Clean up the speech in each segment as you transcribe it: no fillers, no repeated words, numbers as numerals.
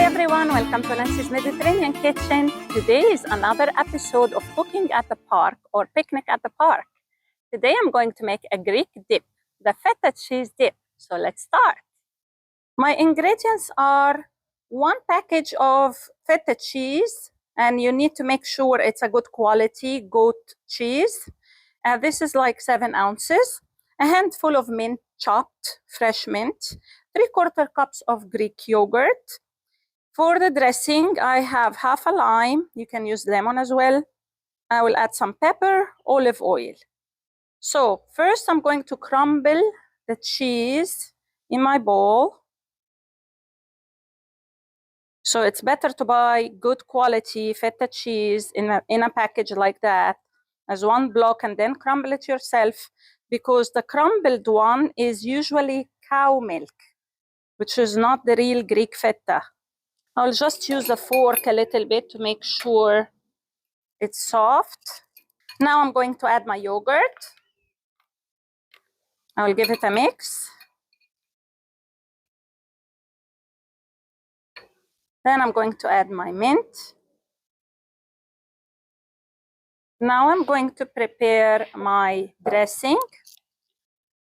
Hi everyone, welcome to Nancy's Mediterranean Kitchen. Today is another episode of cooking at the park or picnic at the park. Today I'm going to make a Greek dip, the feta cheese dip. So let's start. My ingredients are 1 package of feta cheese, and you need to make sure it's a good quality goat cheese. This is like 7 ounces. A handful of mint chopped, fresh mint. 3/4 cups of Greek yogurt. For the dressing, I have half a lime. You can use lemon as well. I will add some pepper, olive oil. So first I'm going to crumble the cheese in my bowl. So it's better to buy good quality feta cheese in a package like that as one block and then crumble it yourself, because the crumbled one is usually cow milk, which is not the real Greek feta. I'll just use a fork a little bit to make sure it's soft. Now I'm going to add my yogurt. I will give it a mix. Then I'm going to add my mint. Now I'm going to prepare my dressing.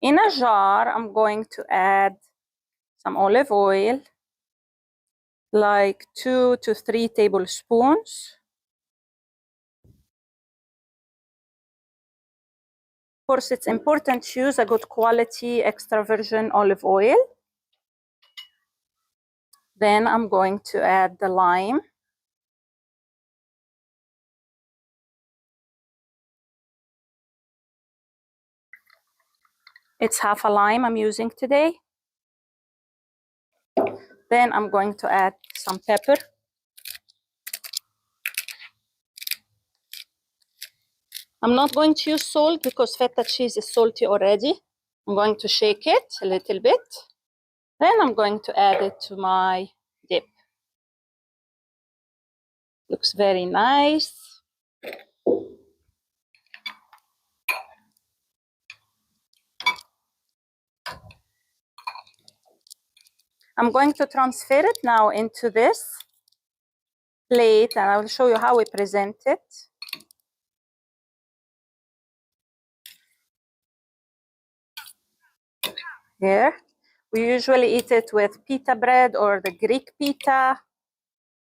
In a jar, I'm going to add some olive oil, like 2 to 3 tablespoons. Of course, it's important to use a good quality extra virgin olive oil. Then I'm going to add the lime. It's half a lime I'm using today. Then I'm going to add some pepper. I'm not going to use salt because feta cheese is salty already. I'm going to shake it a little bit. Then I'm going to add it to my dip. Looks very nice. I'm going to transfer it now into this plate, and I will show you how we present it. Here. We usually eat it with pita bread or the Greek pita.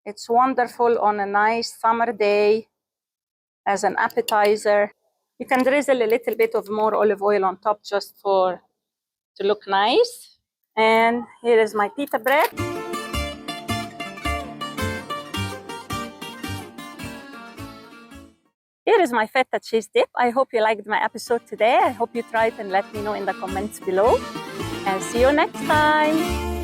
It's wonderful on a nice summer day as an appetizer. You can drizzle a little bit of more olive oil on top just to look nice. And here is my pita bread. Here is my feta cheese dip. I hope you liked my episode today. I hope you try it and let me know in the comments below. And see you next time.